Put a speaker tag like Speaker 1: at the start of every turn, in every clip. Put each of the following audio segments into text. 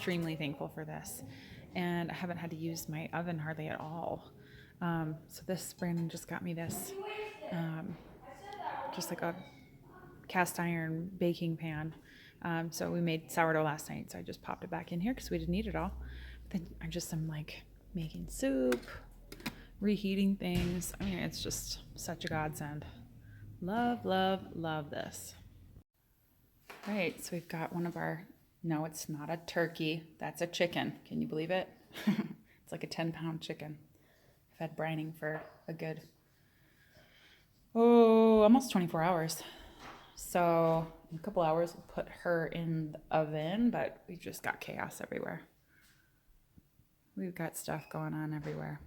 Speaker 1: extremely thankful for this. And I haven't had to use my oven hardly at all. So this, Brandon just got me this, just like a cast iron baking pan. So we made sourdough last night, so I just popped it back in here because we didn't need it all. But then I'm like making soup, reheating things. I mean, it's just such a godsend. Love, love, love this. All right, so we've got one of our, no, it's not a turkey. That's a chicken. Can you believe it? It's like a 10-pound chicken. I've had brining for a good, almost 24 hours. So in a couple hours, we'll put her in the oven, but we've just got chaos everywhere. We've got stuff going on everywhere.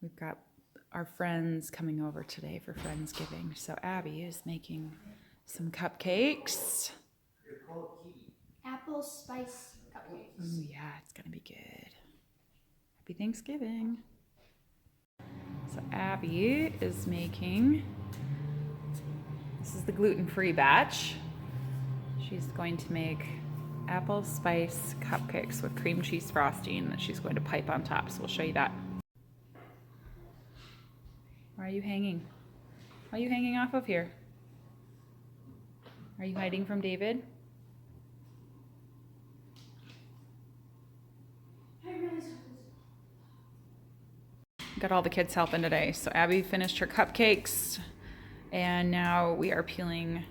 Speaker 1: We've got our friends coming over today for Friendsgiving. So Abby is making some cupcakes.
Speaker 2: Apple spice cupcakes.
Speaker 1: Oh yeah, it's gonna be good. Happy Thanksgiving. So Abby is making, this is the gluten-free batch. She's going to make apple spice cupcakes with cream cheese frosting that she's going to pipe on top. So we'll show you that. Why are you hanging? Why are you hanging off of here? Are you hiding from David? Got all the kids helping today. So Abby finished her cupcakes, and now we are peeling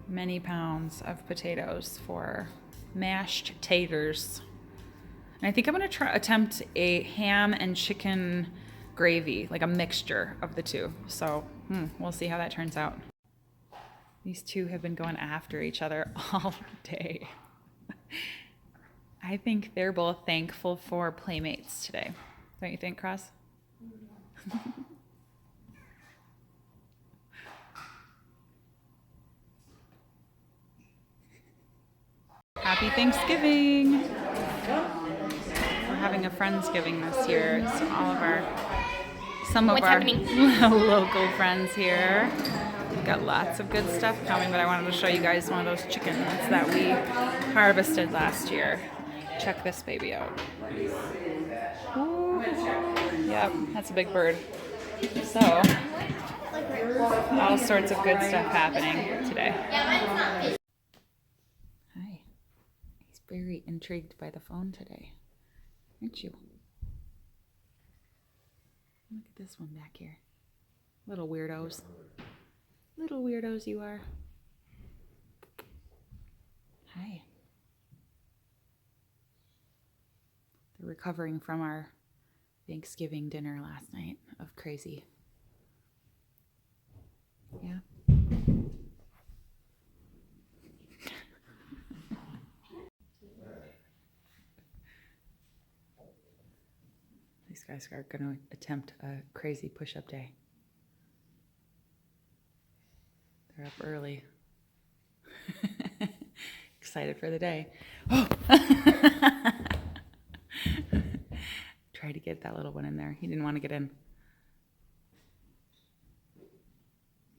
Speaker 1: many pounds of potatoes for mashed taters. And I think I'm gonna attempt a ham and chicken gravy, like a mixture of the two. So we'll see how that turns out. These two have been going after each other all day. I think they're both thankful for playmates today. Don't you think, Cross? Happy Thanksgiving! We're having a Friendsgiving this year. So some of our local friends here. We've got lots of good stuff coming, but I wanted to show you guys one of those chickens that we harvested last year. Check this baby out. Ooh. Yep, that's a big bird. So, all sorts of good stuff happening today. Hi. He's very intrigued by the phone today, aren't you? Look at this one back here. Little weirdos. Little weirdos you are. Hi. They're recovering from our Thanksgiving dinner last night of crazy. Yeah. These guys are going to attempt a crazy push-up day. They're up early. Excited for the day. Oh! Try to get that little one in there. He didn't want to get in.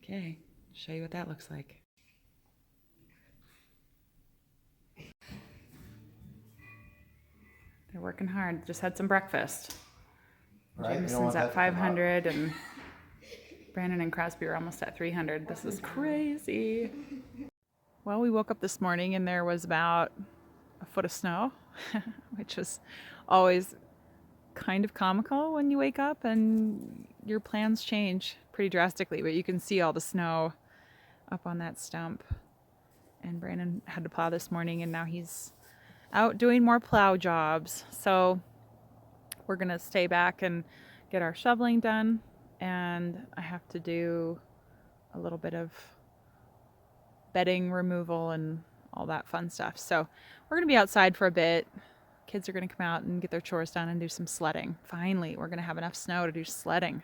Speaker 1: Okay, show you what that looks like. They're working hard. Just had some breakfast. Right, Jameson's at 500 and Brandon and Crosby are almost at 300. This is crazy. Well, we woke up this morning and there was about a foot of snow, which is always kind of comical when you wake up and your plans change pretty drastically, but you can see all the snow up on that stump. And Brandon had to plow this morning and now he's out doing more plow jobs. So we're gonna stay back and get our shoveling done, and I have to do a little bit of bedding removal and all that fun stuff. So we're gonna be outside for a bit. Kids are gonna come out and get their chores done and do some sledding. Finally, we're gonna have enough snow to do sledding.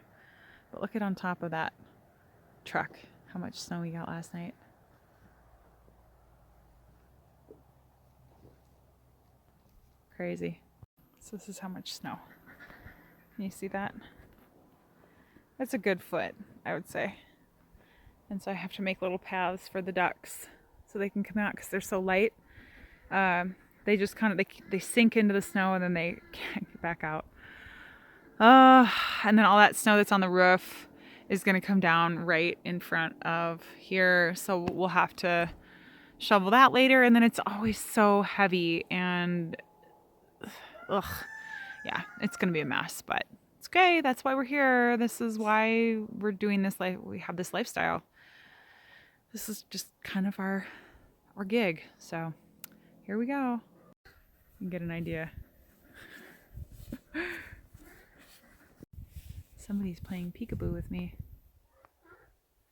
Speaker 1: But look at on top of that truck, how much snow we got last night. Crazy. So this is how much snow. Can you see that? That's a good foot, I would say. And so I have to make little paths for the ducks so they can come out because they're so light. They just kind of, they sink into the snow and then they can't get back out. And then all that snow that's on the roof is going to come down right in front of here. So we'll have to shovel that later. And then it's always so heavy and ugh, yeah, it's going to be a mess, but it's okay. That's why we're here. This is why we're doing this. We have this lifestyle. This is just kind of our gig. So here we go. You can get an idea. Somebody's playing peekaboo with me.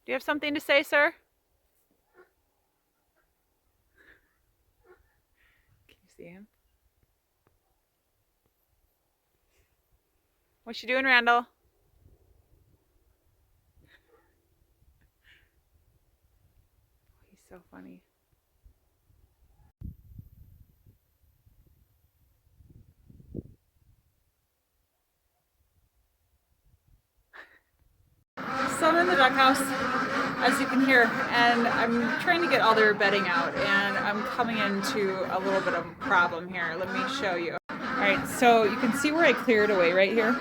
Speaker 1: Do you have something to say, sir? Can you see him? What you doing, Randall? He's so funny. So I'm in the duck house, as you can hear, and I'm trying to get all their bedding out, and I'm coming into a little bit of a problem here. Let me show you. Alright, so you can see where I cleared away right here.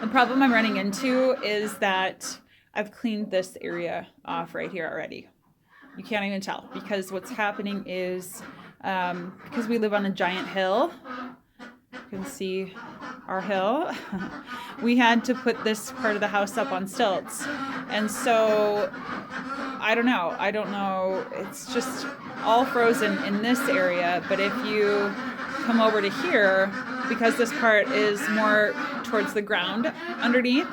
Speaker 1: The problem I'm running into is that I've cleaned this area off right here already. You can't even tell, because what's happening is, because we live on a giant hill, you can see our hill, we had to put this part of the house up on stilts. And so, I don't know, it's just all frozen in this area, but if you come over to here, because this part is more towards the ground underneath,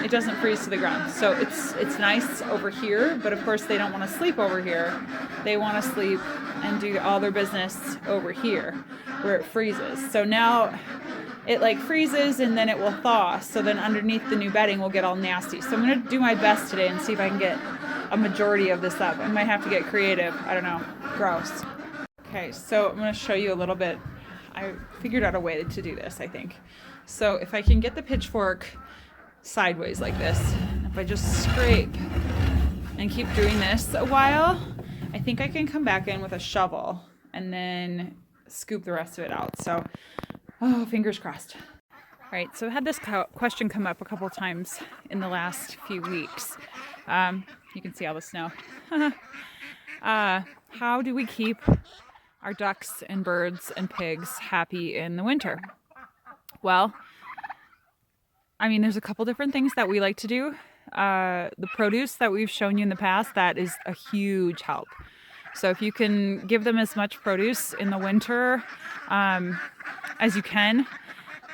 Speaker 1: it doesn't freeze to the ground. So it's nice over here, but of course they don't want to sleep over here. They want to sleep and do all their business over here where it freezes. So now it like freezes and then it will thaw. So then underneath the new bedding will get all nasty. So I'm going to do my best today and see if I can get a majority of this up. I might have to get creative. I don't know. Gross. Okay, so I'm going to show you a little bit. I figured out a way to do this, I think. So if I can get the pitchfork sideways like this, if I just scrape and keep doing this a while, I think I can come back in with a shovel and then scoop the rest of it out. So, oh, fingers crossed. All right, so I had this question come up a couple times in the last few weeks. You can see all the snow. How do we keep our ducks and birds and pigs happy in the winter? Well, I mean, there's a couple different things that we like to do. The produce that we've shown you in the past, that is a huge help. So if you can give them as much produce in the winter as you can,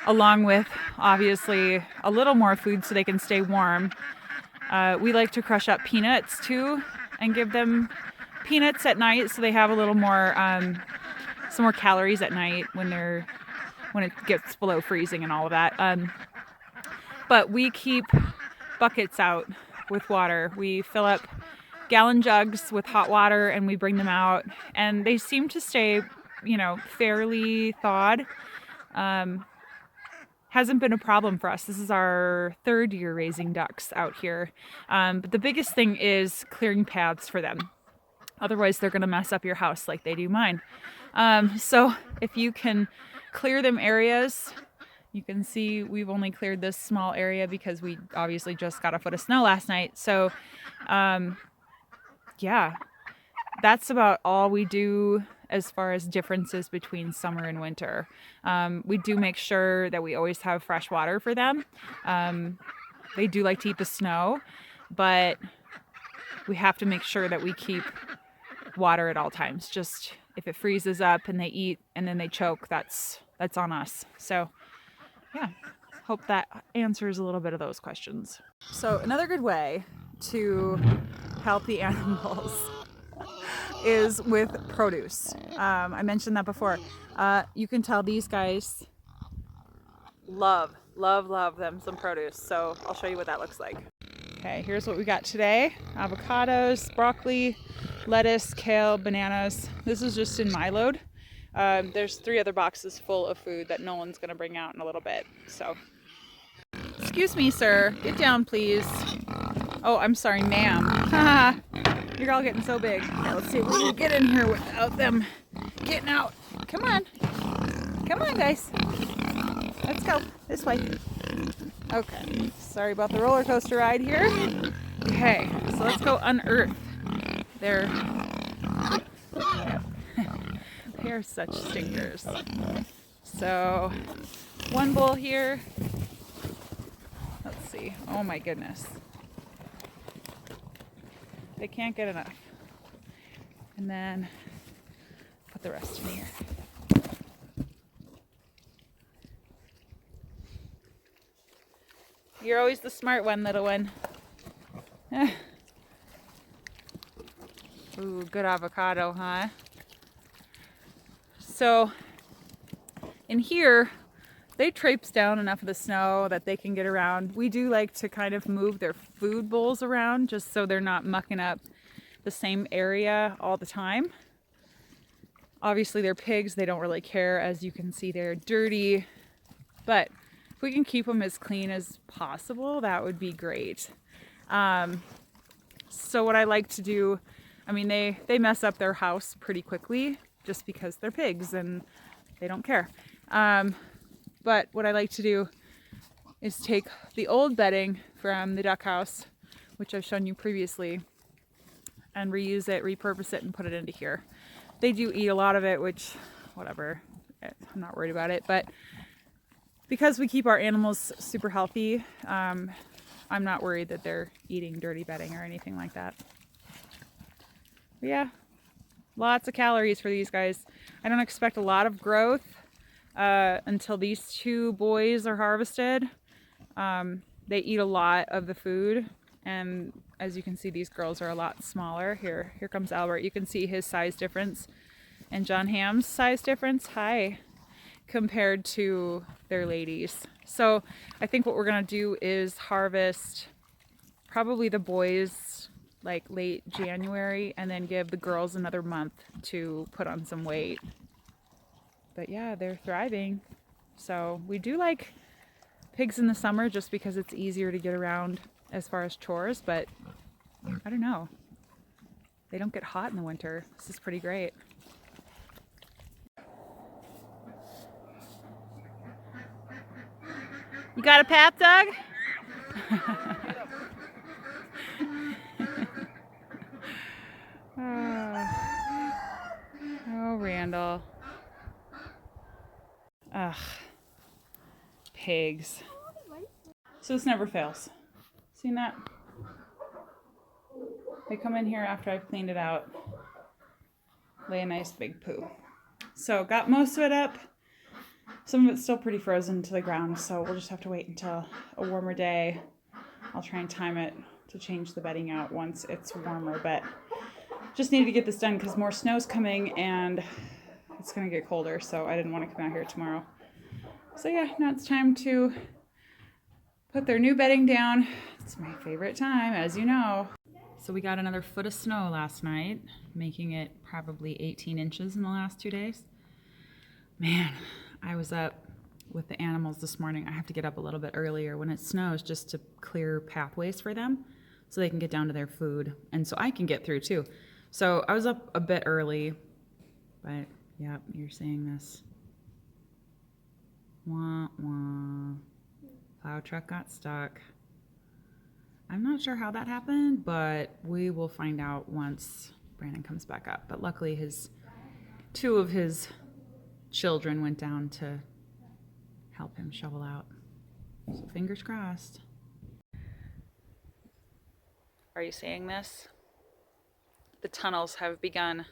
Speaker 1: along with obviously a little more food so they can stay warm. We like to crush up peanuts too and give them peanuts at night so they have a little more, some more calories at night when it gets below freezing and all of that. But we keep buckets out with water. We fill up gallon jugs with hot water and we bring them out, and they seem to stay, fairly thawed. Hasn't been a problem for us. This is our third year raising ducks out here. But the biggest thing is clearing paths for them. Otherwise, they're going to mess up your house like they do mine. So if you can clear them areas, you can see we've only cleared this small area because we obviously just got a foot of snow last night. So, yeah, that's about all we do as far as differences between summer and winter. We do make sure that we always have fresh water for them. They do like to eat the snow, but we have to make sure that we keep water at all times. Just if it freezes up and they eat and then they choke, that's on us. So yeah, hope that answers a little bit of those questions. So another good way to help the animals is with produce. I mentioned that before. You can tell these guys love them some produce. So I'll show you what that looks like. Okay, here's what we got today. Avocados, broccoli, lettuce, kale, bananas. This is just in my load. There's 3 other boxes full of food that Nolan's gonna bring out in a little bit. So, excuse me, sir. Get down, please. Oh, I'm sorry, ma'am. You're all getting so big. Okay, let's see if we can get in here without them getting out. Come on. Come on, guys. Let's go. This way. Okay. Sorry about the roller coaster ride here. Okay, so let's go unearth. They're such stinkers. So, one bowl here. Let's see. Oh my goodness. They can't get enough. And then put the rest in here. You're always the smart one, little one. Ooh, good avocado, huh? So, in here, they traipse down enough of the snow that they can get around. We do like to kind of move their food bowls around just so they're not mucking up the same area all the time. Obviously, they're pigs. They don't really care. As you can see, they're dirty. But if we can keep them as clean as possible, that would be great. So what I like to do, I mean, they mess up their house pretty quickly just because they're pigs and they don't care. But what I like to do is take the old bedding from the duck house, which I've shown you previously, and reuse it, repurpose it, and put it into here. They do eat a lot of it, which, whatever, I'm not worried about it. But because we keep our animals super healthy, I'm not worried that they're eating dirty bedding or anything like that. But yeah, lots of calories for these guys. I don't expect a lot of growth until these two boys are harvested. They eat a lot of the food, and as you can see, these girls are a lot smaller. Here comes Albert. You can see his size difference and John Ham's size difference. Hi. Compared to their ladies. So I think what we're gonna do is harvest probably the boys like late January and then give the girls another month to put on some weight. But yeah, they're thriving. So we do like pigs in the summer just because it's easier to get around as far as chores, but I don't know. They don't get hot in the winter. This is pretty great. You got a path, Doug? Oh, Randall. Ugh. Pigs. So this never fails. Seen that? They come in here after I've cleaned it out, lay a nice big poo. So got most of it up. Some of it's still pretty frozen to the ground, so we'll just have to wait until a warmer day. I'll try and time it to change the bedding out once it's warmer, but just needed to get this done because more snow's coming and it's gonna get colder, so I didn't want to come out here tomorrow. So yeah, now it's time to put their new bedding down. It's my favorite time, as you know. So we got another foot of snow last night, making it probably 18 inches in the last 2 days. Man, I was up with the animals this morning. I have to get up a little bit earlier when it snows just to clear pathways for them so they can get down to their food. And so I can get through too. So I was up a bit early, but yeah, you're seeing this. Wah, wah. Plow truck got stuck. I'm not sure how that happened, but we will find out once Brandon comes back up. But luckily two of his children went down to help him shovel out. So fingers crossed. Are you seeing this? The tunnels have begun.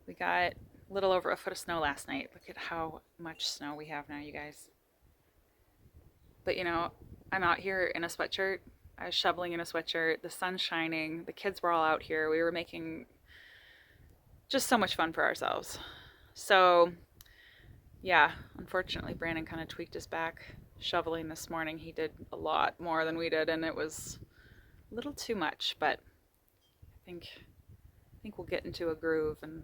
Speaker 1: We got a little over a foot of snow last night. Look at how much snow we have now, you guys. But you know, I'm out here in a sweatshirt. I was shoveling in a sweatshirt. The sun's shining. The kids were all out here. We were making just so much fun for ourselves. So yeah, unfortunately Brandon kind of tweaked his back shoveling this morning. He did a lot more than we did and it was a little too much, but I think we'll get into a groove and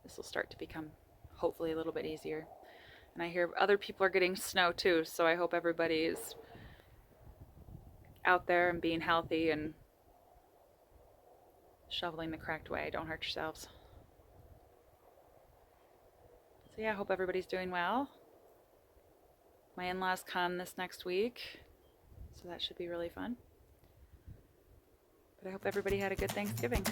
Speaker 1: this will start to become hopefully a little bit easier. And I hear other people are getting snow too, so I hope everybody is out there and being healthy and shoveling the correct way. Don't hurt yourselves. So yeah, I hope everybody's doing well. My in-laws come this next week, so that should be really fun. But I hope everybody had a good Thanksgiving.